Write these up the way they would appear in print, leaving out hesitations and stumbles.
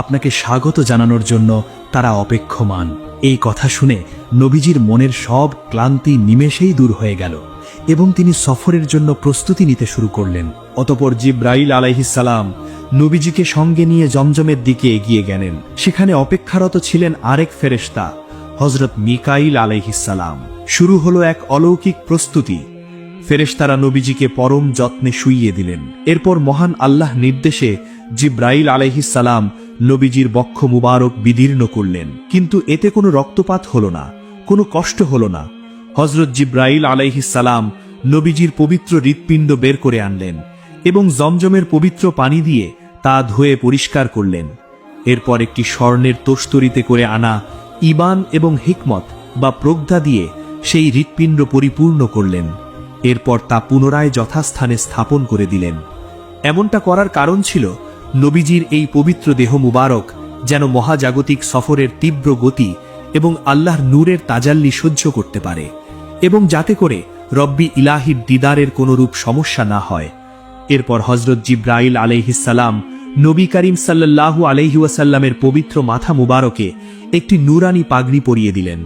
আপনাকে স্বাগত জানানোর জন্য তারা অপেক্ষমান। এই কথা শুনে নবীজির মনের সব ক্লান্তি নিমেষেই দূর হয়ে গেল এবং তিনি সফরের জন্য প্রস্তুতি নিতে শুরু করলেন। অতঃপর জিব্রাইল আলাইহিস সালাম নবীজিকে সঙ্গে নিয়ে জমজমের দিকে এগিয়ে গেলেন। সেখানে অপেক্ষারত ছিলেন আরেক ফেরেশতা, হযরত মিকাইল আলাইহিস সালাম। শুরু হলো এক অলৌকিক প্রস্তুতি। ফেরেশতারা নবীজিকে পরম যত্নে শুইয়ে দিলেন। এরপর মহান আল্লাহ নির্দেশে জিব্রাইল আলাইহিস সালাম নবীজির বক্ষ মুবারক বিদীর্ণ করলেন, কিন্তু এতে কোনো রক্তপাত হল না, কোনো কষ্ট হল না। হযরত জিব্রাইল আলাইহিস সালাম নবীজির পবিত্র হৃৎপিণ্ড বের করে আনলেন এবং জমজমের পবিত্র পানি দিয়ে তা ধুয়ে পরিষ্কার করলেন। এরপর একটি স্বর্ণের তোস্তরিতে করে আনা ঈমান এবং হিকমত বা প্রজ্ঞা দিয়ে সেই হৃৎপিণ্ড পরিপূর্ণ করলেন। এরপর তা পুনরায় যথাস্থানে স্থাপন করে দিলেন। এমনটা করার কারণ ছিল নবীজির এই পবিত্র দেহ মুবারক যেন মহাজাগতিক সফরের তীব্র গতি এবং আল্লাহর নূরের তাজাল্লি সহ্য করতে পারে, এবং যাতে করে রব্বি ইলাহির দিদারের কোনরূপ সমস্যা না হয়। এরপর হযরত জিব্রাইল আলাইহিস সালাম নবী করিম সাল্লাল্লাহু আলাইহি ওয়াসাল্লামের পবিত্র মাথা মুবারকে একটি নূরানি পাগড়ি পরিয়ে দিলেন।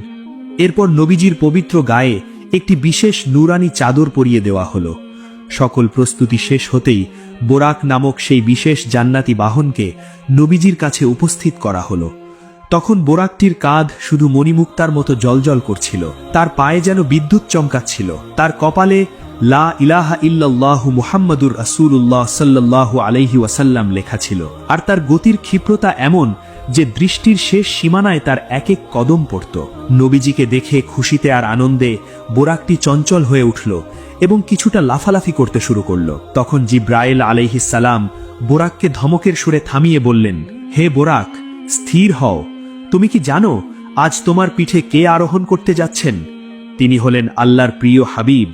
এরপর নবীজির পবিত্র গায়ে একটি বিশেষ নূরানি চাদর পরিয়ে দেওয়া হলো। সকল প্রস্তুতি শেষ হতেই বোরাক নামক সেই বিশেষ জান্নাতি বাহনকে নবীজির কাছে উপস্থিত করা হলো। তখন বোরাকটির কাঁধ শুধু মণিমুক্তার মতো জ্বলজ্বল করছিল, তার পায়ে যেন বিদ্যুৎ চমকাচ্ছিল, তার কপালে লা ইলাহা ইল্লাল্লাহু মুহাম্মাদুর রাসূলুল্লাহ সাল্লাল্লাহু আলাইহি ওয়াসাল্লাম লেখা ছিল। আর তার গতির ক্ষিপ্রতা এমন যে দৃষ্টির শেষ সীমানায় তার এক এক কদম পড়ত। নবীজিকে দেখে খুশিতে আর আনন্দে বোরাকটি চঞ্চল হয়ে উঠল এবং কিছুটা লাফালাফি করতে শুরু করল। তখন জিব্রাইল আলাইহিস সালাম বোরাককে ধমকের সুরে থামিয়ে বললেন, হে বোরাক, স্থির হও। তুমি কি জানো আজ তোমার পিঠে কে আরোহণ করতে যাচ্ছেন? তিনি হলেন আল্লাহর প্রিয় হাবিব,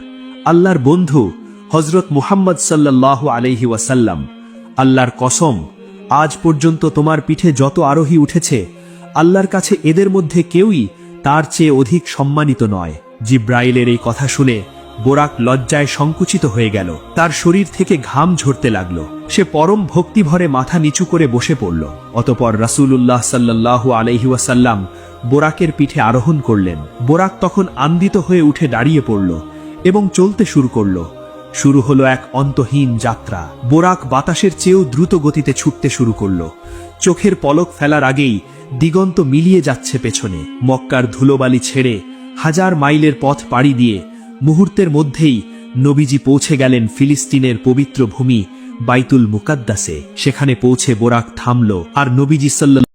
আল্লাহর বন্ধু হযরত মুহাম্মদ সাল্লাল্লাহু আলাইহি ওয়াসাল্লাম। আল্লাহর কসম, আজ পর্যন্ত তোমার পিঠে যত আরোহী উঠেছে, আল্লাহর কাছে এদের মধ্যে কেউই তার চেয়ে অধিক সম্মানিত নয়। জিব্রাইলের এই কথা শুনে বোরাক লজ্জায় সংকুচিত হয়ে গেল, তার শরীর থেকে ঘাম ঝরতে লাগল। সে পরম ভক্তিভরে মাথা নিচু করে বসে পড়ল। অতঃপর রাসূলুল্লাহ সাল্লাল্লাহু আলাইহি ওয়াসাল্লাম বোরাকের পিঠে আরোহণ করলেন। বোরাক তখন আনন্দিত হয়ে উঠে দাঁড়িয়ে পড়ল এবং চলতে শুরু করল। শুরু হলো এক অন্তহীন যাত্রা। বোরাক বাতাসের চেয়েও দ্রুত গতিতে ছুটতে শুরু করল। চোখের পলক ফেলার আগেই দিগন্ত মিলিয়ে যাচ্ছে পেছনে। মক্কার ধুলোবালি ছেড়ে হাজার মাইলের পথ পাড়ি দিয়ে মুহূর্তের মধ্যেই নবীজি পৌঁছে গেলেন ফিলিস্তিনের পবিত্র ভূমি বাইতুল মুকাদ্দাসে। সেখানে পৌঁছে বোরাক থামল আর নবীজি সাল্লাল্লাহু